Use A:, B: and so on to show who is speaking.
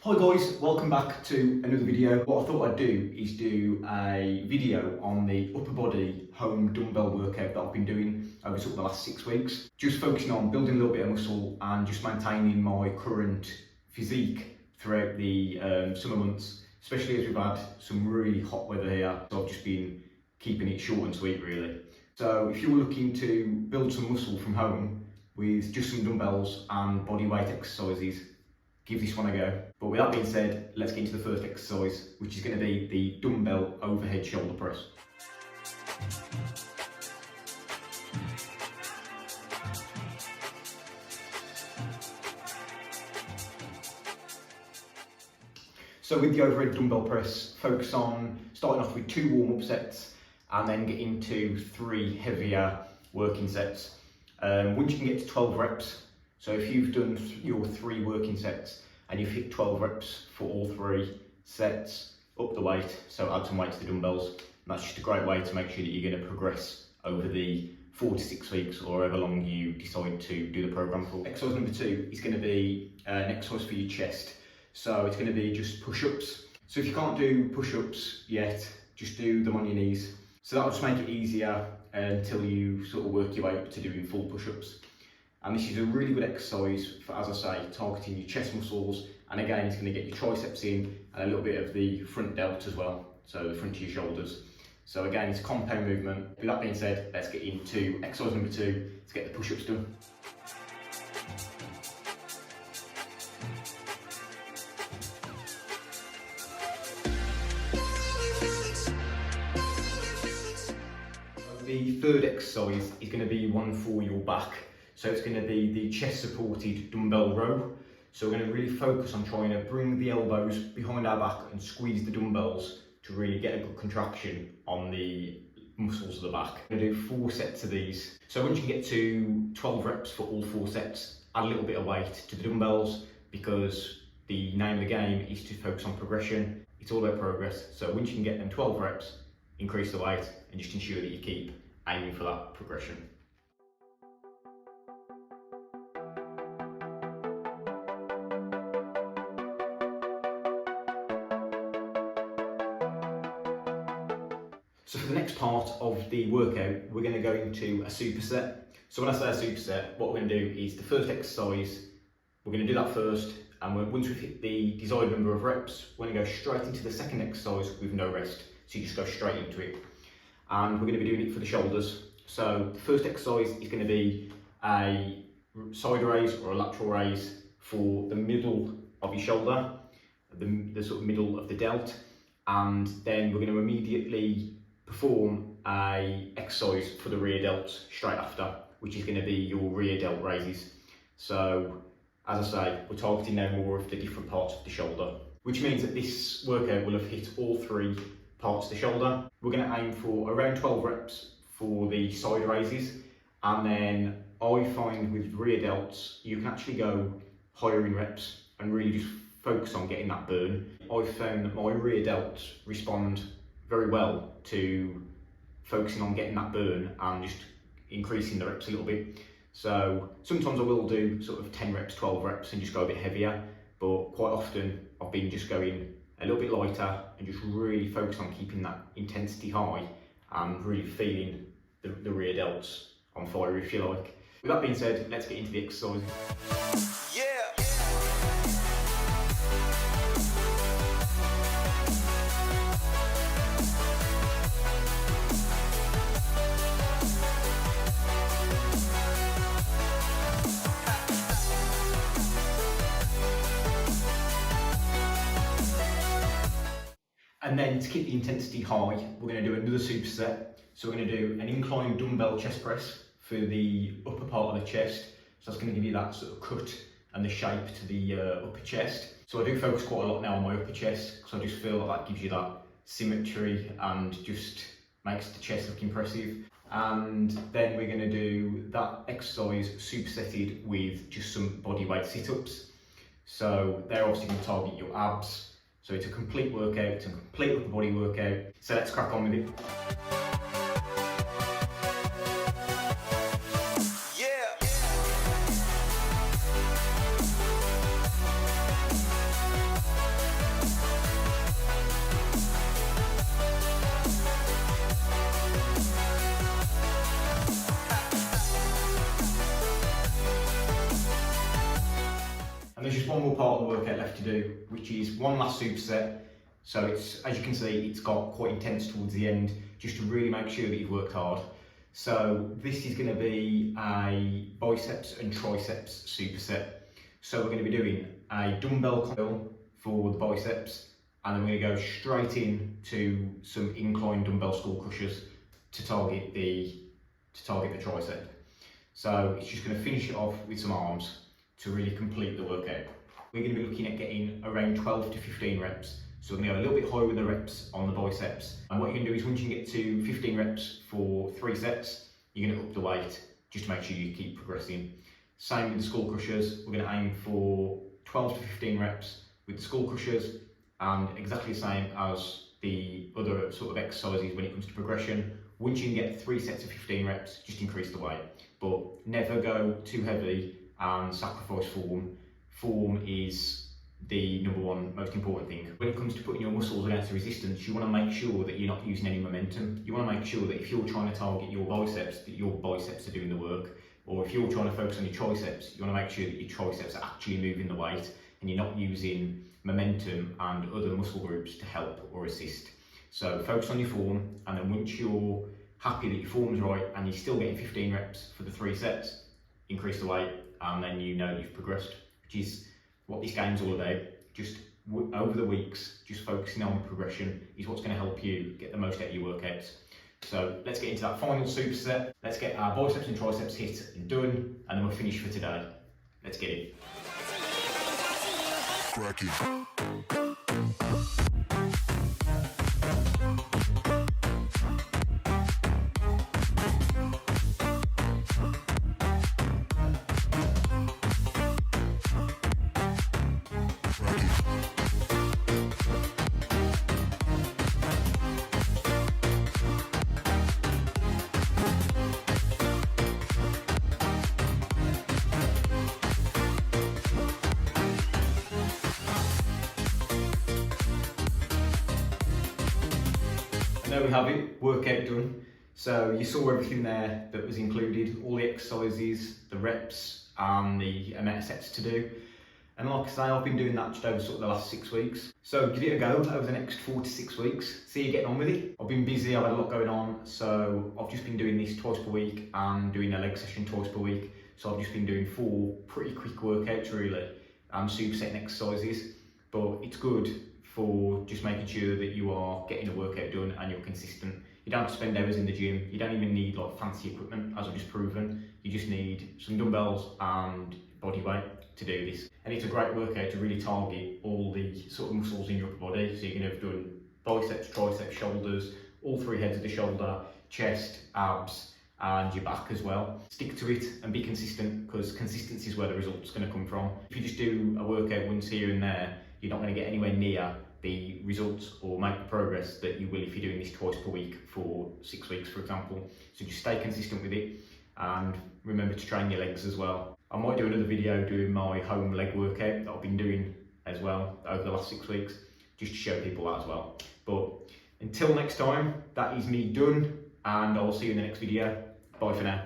A: Hi guys, welcome back to another video. What I thought I'd do is do a video on the upper body home dumbbell workout that I've been doing over sort of the last 6 weeks. Just focusing on building a little bit of muscle and just maintaining my current physique throughout the summer months, especially as we've had some really hot weather here. So I've just been keeping it short and sweet really. So if you're looking to build some muscle from home with just some dumbbells and body weight exercises, give this one a go. But with that being said, let's get into the first exercise, which is going to be the dumbbell overhead shoulder press. So with the overhead dumbbell press, focus on starting off with 2 warm-up sets and then get into 3 heavier working sets. Once you can get to 12 reps, so if you've done your 3 working sets and you've hit 12 reps for all 3 sets, up the weight, so add some weight to the dumbbells. And that's just a great way to make sure that you're going to progress over the 4 to 6 weeks or however long you decide to do the program for. Exercise number 2 is going to be an exercise for your chest. So it's going to be just push-ups. So if you can't do push-ups yet, just do them on your knees. So that'll just make it easier until you sort of work your way up to doing full push-ups. And this is a really good exercise for, as I say, targeting your chest muscles. And again, it's going to get your triceps in and a little bit of the front delt as well. So the front of your shoulders. So again, it's a compound movement. With that being said, let's get into exercise number 2 to get the push-ups done. The third exercise is going to be one for your back. So it's going to be the chest supported dumbbell row. So we're going to really focus on trying to bring the elbows behind our back and squeeze the dumbbells to really get a good contraction on the muscles of the back. We're going to do 4 sets of these. So once you get to 12 reps for all 4 sets, add a little bit of weight to the dumbbells, because the name of the game is to focus on progression. It's all about progress. So once you can get them 12 reps, increase the weight and just ensure that you keep aiming for that progression. So for the next part of the workout, we're going to go into a superset. So when I say a superset, what we're going to do is the first exercise, we're going to do that first, and once we've hit the desired number of reps, we're going to go straight into the second exercise with no rest. So you just go straight into it. And we're going to be doing it for the shoulders. So the first exercise is going to be a side raise or a lateral raise for the middle of your shoulder, the sort of middle of the delt. And then we're going to immediately perform a exercise for the rear delt straight after, which is going to be your rear delt raises. So as I say, we're targeting now more of the different parts of the shoulder, which means that this workout will have hit all 3 parts of the shoulder. We're going to aim for around 12 reps for the side raises, and then I find with rear delts you can actually go higher in reps and really just focus on getting that burn. I've found that my rear delts respond very well to focusing on getting that burn and just increasing the reps a little bit. So sometimes I will do sort of 10 reps, 12 reps and just go a bit heavier, but quite often I've been just going a little bit lighter and just really focus on keeping that intensity high and really feeling the rear delts on fire, if you like. With that being said, let's get into the exercise. And then to keep the intensity high, we're going to do another superset. So we're going to do an incline dumbbell chest press for the upper part of the chest. So that's going to give you that sort of cut and the shape to the upper chest. So I do focus quite a lot now on my upper chest, because I just feel like that gives you that symmetry and just makes the chest look impressive. And then we're going to do that exercise supersetted with just some body weight sit-ups. So they're obviously going to target your abs. So it's a complete workout, it's a complete upper body workout. So let's crack on with it. workout left to do, which is one last superset. So it's, as you can see, it's got quite intense towards the end, just to really make sure that you've worked hard. So this is going to be a biceps and triceps superset. So we're going to be doing a dumbbell curl for the biceps, and then we're going to go straight in to some incline dumbbell skull crushers to target the tricep. So it's just going to finish it off with some arms to really complete the workout. We're going to be looking at getting around 12 to 15 reps. So we're going to go a little bit higher with the reps on the biceps. And what you're going to do is once you get to 15 reps for 3 sets, you're going to up the weight just to make sure you keep progressing. Same with the skull crushers. We're going to aim for 12 to 15 reps with the skull crushers, and exactly the same as the other sort of exercises when it comes to progression. Once you can get 3 sets of 15 reps, just increase the weight, but never go too heavily and sacrifice form. Form is the number one most important thing. When it comes to putting your muscles against the resistance, you want to make sure that you're not using any momentum. You want to make sure that if you're trying to target your biceps, that your biceps are doing the work. Or if you're trying to focus on your triceps, you want to make sure that your triceps are actually moving the weight and you're not using momentum and other muscle groups to help or assist. So focus on your form, and then once you're happy that your form's right and you're still getting 15 reps for the 3 sets, increase the weight, and then you know you've progressed, which is what this game's all about. Just over the weeks, just focusing on progression is what's going to help you get the most out of your workouts. So let's get into that final superset. Let's get our biceps and triceps hit and done, and then we're finished for today. Let's get it. Cracky. There we have it, workout done. So you saw everything there that was included, all the exercises, the reps, and the amount of sets to do. And like I say, I've been doing that just over sort of the last 6 weeks. So give it a go over the next 4 to 6 weeks. See you getting on with it. I've been busy, I've had a lot going on, so I've just been doing this twice per week and doing a leg session twice per week. So I've just been doing 4 pretty quick workouts really, and supersetting exercises. But it's good for just making sure that you are getting a workout done and you're consistent. You don't have to spend hours in the gym. You don't even need like fancy equipment, as I've just proven. You just need some dumbbells and body weight to do this. And it's a great workout to really target all the sort of muscles in your upper body. So you can have done biceps, triceps, shoulders, all 3 heads of the shoulder, chest, abs, and your back as well. Stick to it and be consistent, because consistency is where the result's going to come from. If you just do a workout once here and there, you're not going to get anywhere near the results or make the progress that you will if you're doing this twice per week for 6 weeks, for example. So just stay consistent with it, and remember to train your legs as well. I might do another video doing my home leg workout that I've been doing as well over the last 6 weeks, just to show people that as well. But until next time, that is me done, and I'll see you in the next video. Bye for now.